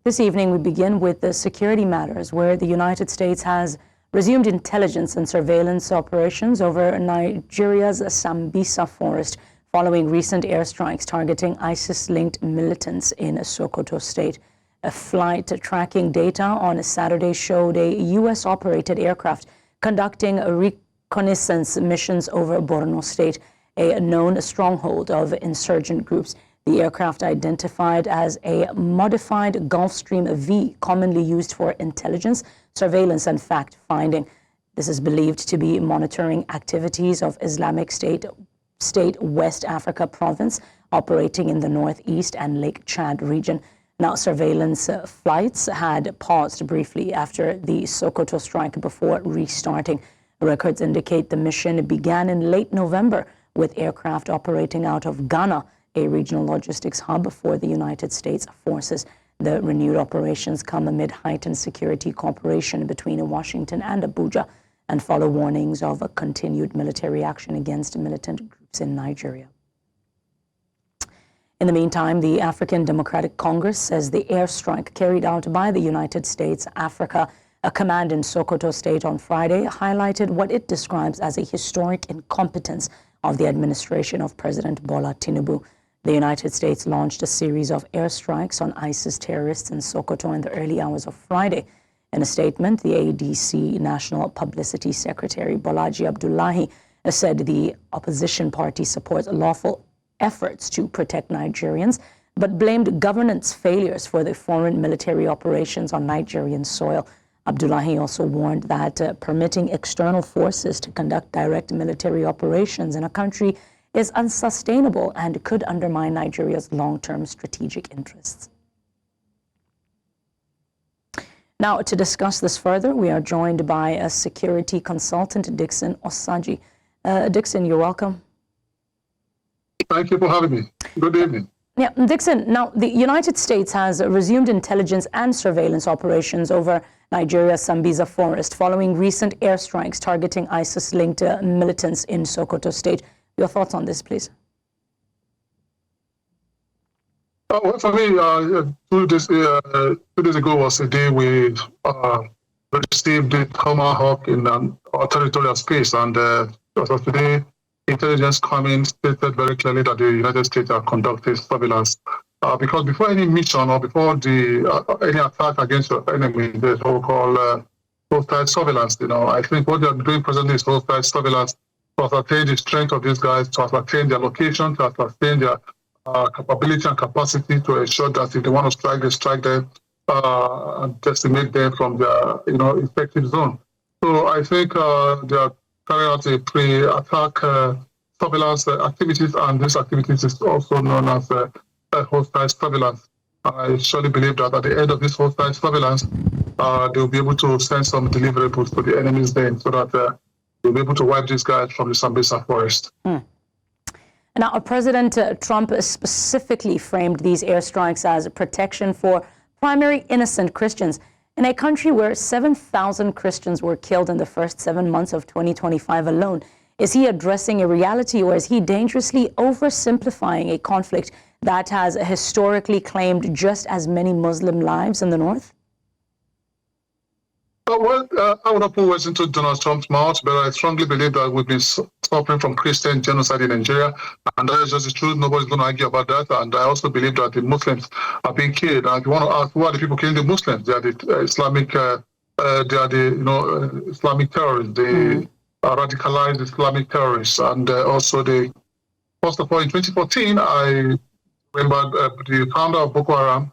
This evening, we begin with the security matters, where the United States has resumed intelligence and surveillance operations over Nigeria's Sambisa Forest following recent airstrikes targeting ISIS-linked militants in Sokoto State. A flight tracking data on Saturday showed a U.S.-operated aircraft conducting reconnaissance missions over Borno State, a known stronghold of insurgent groups. The aircraft, identified as a modified Gulfstream V, commonly used for intelligence, surveillance, and fact-finding. This is believed to be monitoring activities of Islamic State West Africa province, operating in the northeast and Lake Chad region. Now, surveillance flights had paused briefly after the Sokoto strike before restarting. Records indicate the mission began in late November, with aircraft operating out of Ghana, a regional logistics hub for the United States forces. The renewed operations come amid heightened security cooperation between Washington and Abuja and follow warnings of a continued military action against militant groups in Nigeria. In the meantime, the African Democratic Congress says the airstrike carried out by the United States Africa Command in Sokoto State on Friday highlighted what it describes as a historic incompetence of the administration of President Bola Tinubu. The United States launched a series of airstrikes on ISIS terrorists in Sokoto in the early hours of Friday. In a statement, the ADC National Publicity Secretary Bolaji Abdullahi said the opposition party supports lawful efforts to protect Nigerians, but blamed governance failures for the foreign military operations on Nigerian soil. Abdullahi also warned that permitting external forces to conduct direct military operations in a country is unsustainable and could undermine Nigeria's long-term strategic interests. Now, to discuss this further, we are joined by a security consultant, Dickson Osajie. Dickson, you're welcome. Thank you for having me. Good evening. Yeah, Dickson, now the United States has resumed intelligence and surveillance operations over Nigeria Sambisa Forest following recent airstrikes targeting ISIS-linked militants in Sokoto State. Your thoughts on this, please? Well, for me, 2 days ago was a day we received the Tomahawk in our territorial space, and as of today, intelligence coming stated very clearly that the United States are conducting surveillance. Because before any mission or before any attack against your enemy, there's what we call hostile surveillance. I think what they're doing presently is hostile surveillance to ascertain the strength of these guys, to ascertain their location, to ascertain their capability and capacity to ensure that if they want to strike, they strike them and decimate them from their effective zone. So I think they are carrying out a pre-attack surveillance activities, and this activities is also known as hostile surveillance. I surely believe that at the end of this hostile surveillance, they'll be able to send some deliverables to the enemies then, so that they'll be able to wipe these guys from the Sambisa Forest. Now, President Trump specifically framed these airstrikes as protection for primary innocent Christians. In a country where 7,000 Christians were killed in the first 7 months of 2025 alone, is he addressing a reality, or is he dangerously oversimplifying a conflict that has historically claimed just as many Muslim lives in the north? Well, I would not put words into Donald Trump's mouth, but I strongly believe that we've been suffering from Christian genocide in Nigeria, and that is just the truth. Nobody's going to argue about that. And I also believe that the Muslims are being killed. And if you want to ask who are the people killing the Muslims, they are the Islamic, Islamic terrorists, the radicalized Islamic terrorists, and also first of all, in 2014, I remember the founder of Boko Haram,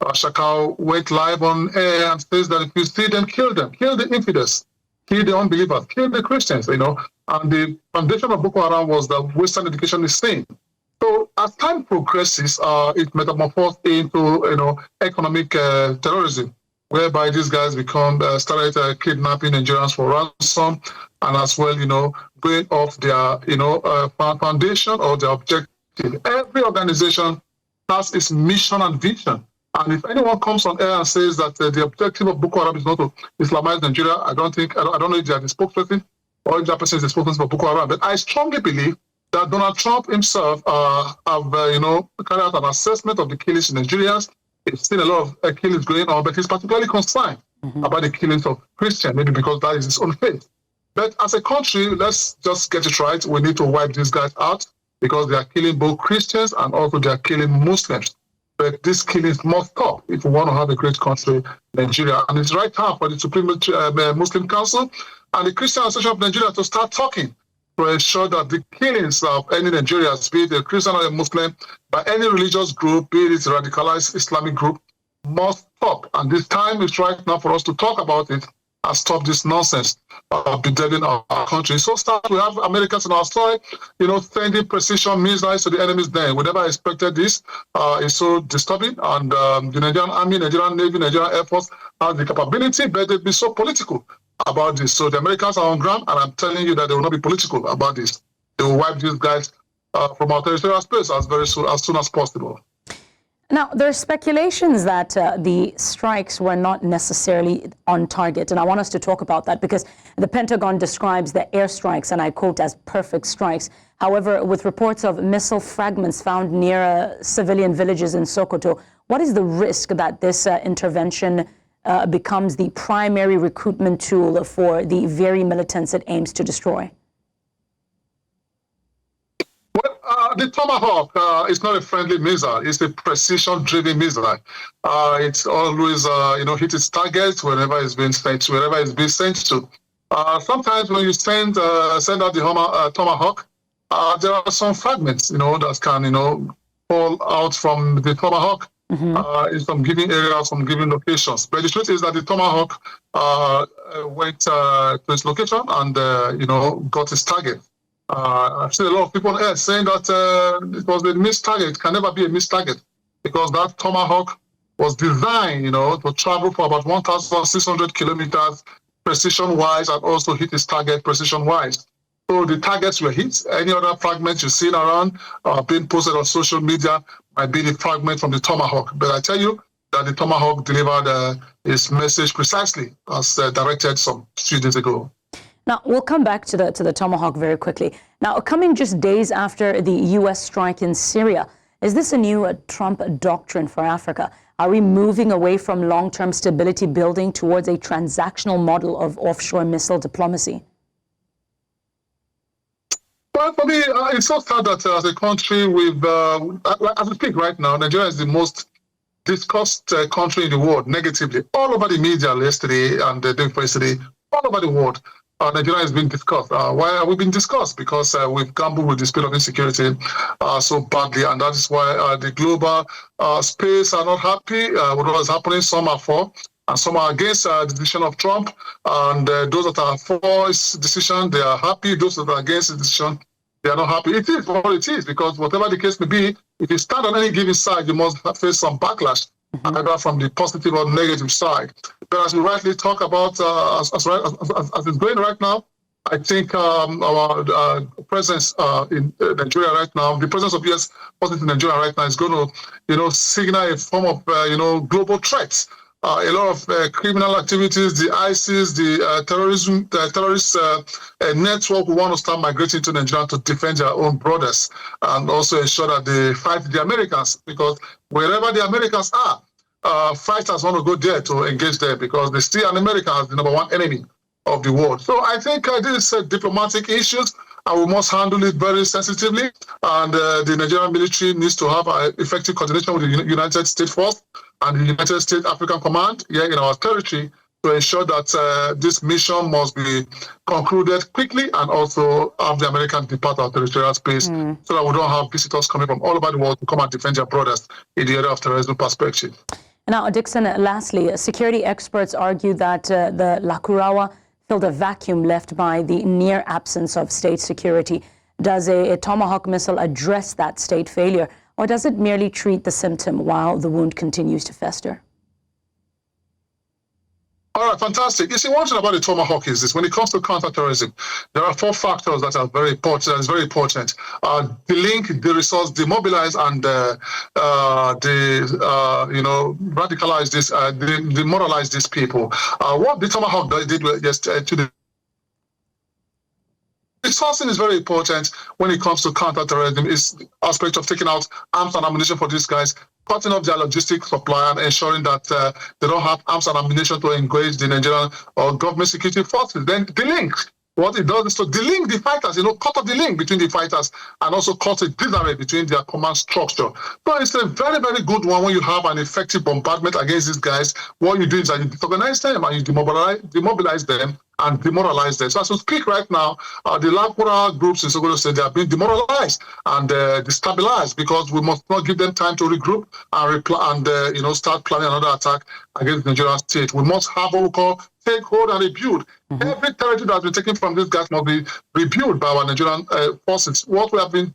Shakau, went live on air and says that if you see them, kill them, kill the infidels, kill the unbelievers, kill the Christians, And the foundation of Boko Haram was that Western education is sane. So as time progresses, it metamorphosed into, economic terrorism, whereby these guys started kidnapping Nigerians for ransom, and as well, going off their, foundation or their objective. Every organization has its mission and vision. And if anyone comes on air and says that the objective of Boko Haram is not to Islamize Nigeria, I don't know if they are the spokesperson or if that person is the spokesperson for Boko Haram. But I strongly believe that Donald Trump himself have carried out an assessment of the killings in Nigerians. He's seen a lot of killings going on, but he's particularly concerned about the killings of Christians, maybe because that is his own faith. But as a country, let's just get it right. We need to wipe these guys out because they are killing both Christians and also they are killing Muslims. But these killings must stop if we want to have a great country, Nigeria. And it's right time for the Supreme Muslim Council and the Christian Association of Nigeria to start talking to ensure that the killings of any Nigerians, be it a Christian or a Muslim, by any religious group, be it a radicalized Islamic group, must stop. And this time is right now for us to talk about it and stop this nonsense bedeviling our country. So we have Americans on our side, sending precision missiles to the enemy's den. We never expected this. It's so disturbing. And the Nigerian Army, Nigerian Navy, Nigerian Air Force have the capability, but they'll be so political about this. So the Americans are on ground, and I'm telling you that they will not be political about this. They will wipe these guys from our territorial space as soon as possible. Now, there are speculations that the strikes were not necessarily on target, and I want us to talk about that because the Pentagon describes the airstrikes, and I quote, as perfect strikes. However, with reports of missile fragments found near civilian villages in Sokoto, what is the risk that this intervention becomes the primary recruitment tool for the very militants it aims to destroy? The Tomahawk is not a friendly missile. It's a precision-driven missile. It's always, hit its target wherever it's being sent to. Sometimes when you send out the Tomahawk, there are some fragments, that can, fall out from the Tomahawk in some given areas, some given locations. But the truth is that the Tomahawk went to its location and, got its target. I've seen a lot of people saying that it was a missed target. It can never be a missed target because that Tomahawk was designed, to travel for about 1,600 kilometers precision-wise and also hit its target precision-wise. So the targets were hit. Any other fragments you've seen around being posted on social media might be the fragment from the Tomahawk. But I tell you that the Tomahawk delivered its message precisely as directed some few days ago. Now, we'll come back to the Tomahawk very quickly. Now, coming just days after the U.S. strike in Syria, is this a new Trump doctrine for Africa? Are we moving away from long-term stability building towards a transactional model of offshore missile diplomacy? Well, for me, it's so sad that as a country, as we speak right now, Nigeria is the most discussed country in the world negatively. All over the media yesterday and the day before yesterday, all over the world. Nigeria is being discussed. Why are we being discussed? Because we've gambled with the speed of insecurity so badly, and that is why the global space are not happy with what is happening. Some are for, and some are against the decision of Trump. And those that are for his decision, they are happy. Those that are against his decision, they are not happy. It is what it is, because whatever the case may be, if you stand on any given side, you must face some backlash, either from the positive or negative side. But as we rightly talk about, as it's going right now, I think our presence in Nigeria right now, the presence of U.S. presence in Nigeria right now is going to, signal a form of, global threats. A lot of criminal activities, the ISIS, the terrorist network want to start migrating to Nigeria to defend their own borders and also ensure that they fight the Americans, because wherever the Americans are, fighters want to go there to engage there because they see an American as the number one enemy of the world. So I think these diplomatic issues, and we must handle it very sensitively. And the Nigerian military needs to have effective coordination with the United States Force and the United States African Command here in our territory to ensure that this mission must be concluded quickly and also have the Americans depart our territorial space so that we don't have visitors coming from all over the world to come and defend their borders in the area of terrorism perspective. Now, Dickson, lastly, security experts argue that the Lakurawa filled a vacuum left by the near absence of state security. Does a Tomahawk missile address that state failure, or does it merely treat the symptom while the wound continues to fester? All right, fantastic. You see, one thing about the Tomahawk is this: when it comes to counterterrorism, there are 4 factors that are very important. That is very important: the link, the resource, demobilize, and radicalize this, demoralize these people. What the Tomahawk did was just to the resourcing is very important when it comes to counterterrorism. Is the aspect of taking out arms and ammunition for these guys, cutting off their logistics supply, and ensuring that they don't have arms and ammunition to engage the Nigerian or government security forces. Then the link. What it does is to delink the fighters, cut off the link between the fighters and also cause a disarray between their command structure. So it's a very, very good one when you have an effective bombardment against these guys. What you do is that you disorganize them and you demobilize them and demoralize them. So as we speak right now, the Lakura groups in Sokoto State, they have been demoralized and destabilized because we must not give them time to regroup and start planning another attack against the Nigerian state. We must have what we call take hold and rebuild. Every territory that has been taken from these guys must be rebuilt by our Nigerian forces. What has been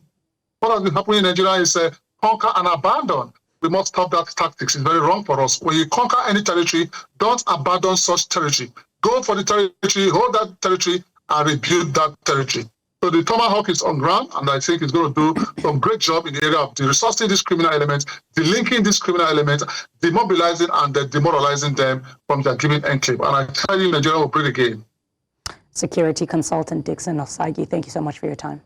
happening in Nigeria is conquer and abandon. We must stop that tactics. It's very wrong for us. When you conquer any territory, don't abandon such territory. Go for the territory, hold that territory, and rebuild that territory. So the Tomahawk is on ground, and I think it's going to do some great job in the area of the resourcing these criminal elements, delinking these criminal elements, demobilizing and demoralizing them from their given enclave. And I tell you, Nigeria will bring again. Security consultant Dickson Osajie, thank you so much for your time.